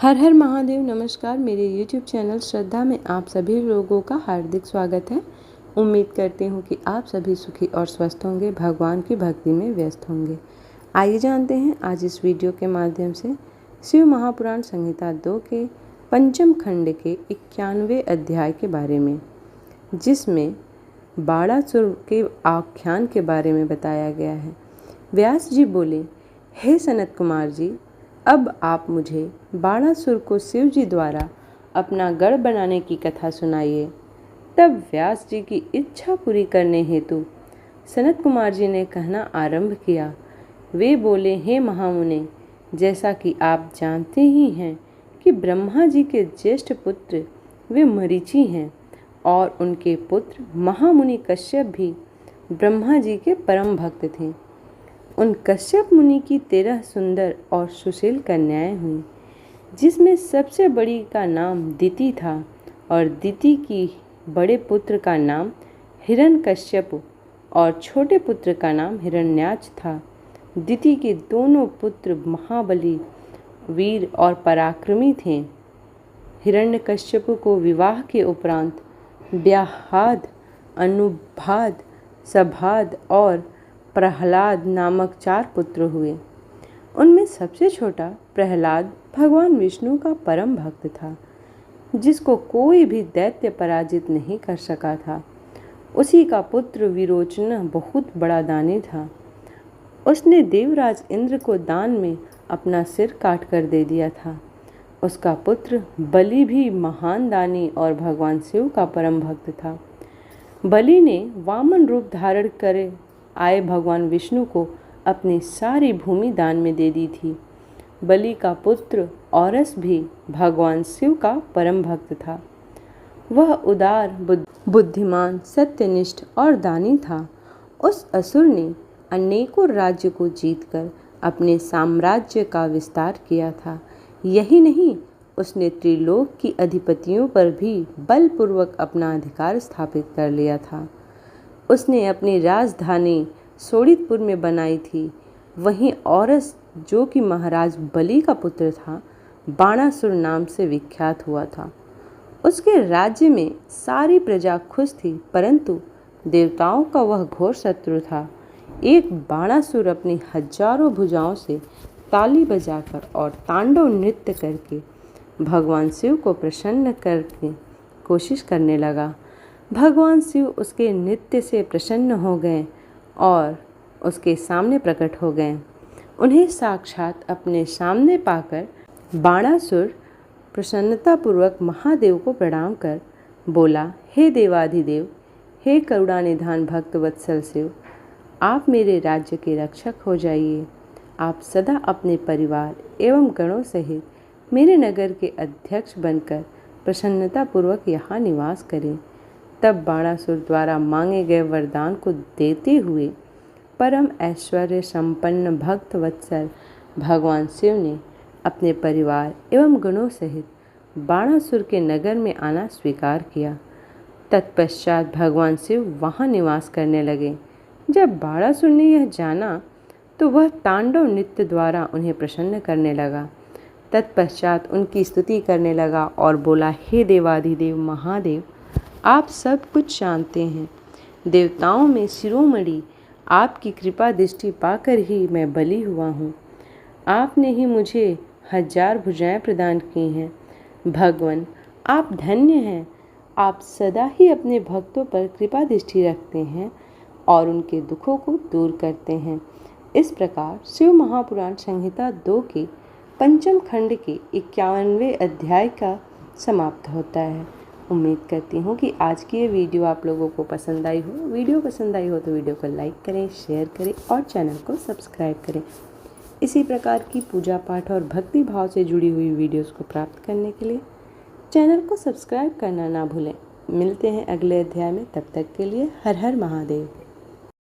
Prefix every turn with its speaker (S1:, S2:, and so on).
S1: हर हर महादेव। नमस्कार। मेरे YouTube channel श्रद्धा में आप सभी लोगों का हार्दिक स्वागत है। उम्मीद करती हूँ कि आप सभी सुखी और स्वस्थ होंगे, भगवान की भक्ति में व्यस्त होंगे। आइए जानते हैं आज इस वीडियो के माध्यम से शिव महापुराण संहिता 2 के पंचम खंड के 91वें अध्याय के बारे में, जिसमें बाणासुर के आख्यान के बारे में बताया गया है। व्यास जी बोले, हे सनत कुमार जी, अब आप मुझे बाणासुर को शिव जी द्वारा अपना गढ़ बनाने की कथा सुनाइए। तब व्यास जी की इच्छा पूरी करने हेतु सनत कुमार जी ने कहना आरंभ किया। वे बोले, हे महामुने, जैसा कि आप जानते ही हैं कि ब्रह्मा जी के ज्येष्ठ पुत्र वे मरीचि हैं और उनके पुत्र महामुनि कश्यप भी ब्रह्मा जी के परम भक्त थे। उन कश्यप मुनि की 13 सुंदर और सुशील कन्याएं हुई, जिसमें सबसे बड़ी का नाम दिति था और दिति की बड़े पुत्र का नाम हिरण्यकश्यप और छोटे पुत्र का नाम हिरण्याक्ष था। दिति के दोनों पुत्र महाबली, वीर और पराक्रमी थे। हिरण्यकश्यप को विवाह के उपरांत व्याहाद, अनुभाद, सभाद और प्रहलाद नामक 4 पुत्र हुए। उनमें सबसे छोटा प्रहलाद भगवान विष्णु का परम भक्त था, जिसको कोई भी दैत्य पराजित नहीं कर सका था। उसी का पुत्र विरोचन बहुत बड़ा दानी था। उसने देवराज इंद्र को दान में अपना सिर काट कर दे दिया था। उसका पुत्र बलि भी महान दानी और भगवान शिव का परम भक्त था। बलि ने वामन रूप धारण करे आए भगवान विष्णु को अपनी सारी भूमि दान में दे दी थी। बलि का पुत्र औरस भी भगवान शिव का परम भक्त था। वह उदार, बुद्धिमान, सत्यनिष्ठ और दानी था। उस असुर ने अनेकों राज्य को जीतकर अपने साम्राज्य का विस्तार किया था। यही नहीं, उसने त्रिलोक की अधिपतियों पर भी बलपूर्वक अपना अधिकार स्थापित कर लिया था। उसने अपनी राजधानी सोड़ितपुर में बनाई थी। वहीं औरस, जो कि महाराज बलि का पुत्र था, बाणासुर नाम से विख्यात हुआ था। उसके राज्य में सारी प्रजा खुश थी, परंतु देवताओं का वह घोर शत्रु था। एक बाणासुर अपनी हजारों भुजाओं से ताली बजाकर और तांडव नृत्य करके भगवान शिव को प्रसन्न करके कोशिश करने लगा। भगवान शिव उसके नृत्य से प्रसन्न हो गए और उसके सामने प्रकट हो गए। उन्हें साक्षात अपने सामने पाकर बाणासुर प्रसन्नतापूर्वक महादेव को प्रणाम कर बोला, हे देवाधिदेव, हे करुणानिधान भक्त वत्सल शिव, आप मेरे राज्य के रक्षक हो जाइए। आप सदा अपने परिवार एवं गणों सहित मेरे नगर के अध्यक्ष बनकर प्रसन्नतापूर्वक यहाँ निवास करें। तब बाणासुर द्वारा मांगे गए वरदान को देते हुए परम ऐश्वर्य संपन्न भक्त वत्सल भगवान शिव ने अपने परिवार एवं गणों सहित बाणासुर के नगर में आना स्वीकार किया। तत्पश्चात भगवान शिव वहाँ निवास करने लगे। जब बाणासुर ने यह जाना तो वह तांडव नृत्य द्वारा उन्हें प्रसन्न करने लगा। तत्पश्चात उनकी स्तुति करने लगा और बोला, हे देवाधिदेव महादेव, आप सब कुछ जानते हैं। देवताओं में शिरोमणि आपकी कृपा दृष्टि पाकर ही मैं बलि हुआ हूँ। आपने ही मुझे 1000 भुजाएं प्रदान की हैं। भगवान, आप धन्य हैं। आप सदा ही अपने भक्तों पर कृपा दृष्टि रखते हैं और उनके दुखों को दूर करते हैं। इस प्रकार शिव महापुराण संहिता 2 के पंचम खंड के 91वें अध्याय का समाप्त होता है। उम्मीद करती हूँ कि आज की ये वीडियो आप लोगों को पसंद आई हो। वीडियो पसंद आई हो तो वीडियो को लाइक करें, शेयर करें और चैनल को सब्सक्राइब करें। इसी प्रकार की पूजा पाठ और भक्ति भाव से जुड़ी हुई वीडियोस को प्राप्त करने के लिए चैनल को सब्सक्राइब करना ना भूलें। मिलते हैं अगले अध्याय में, तब तक के लिए हर हर महादेव।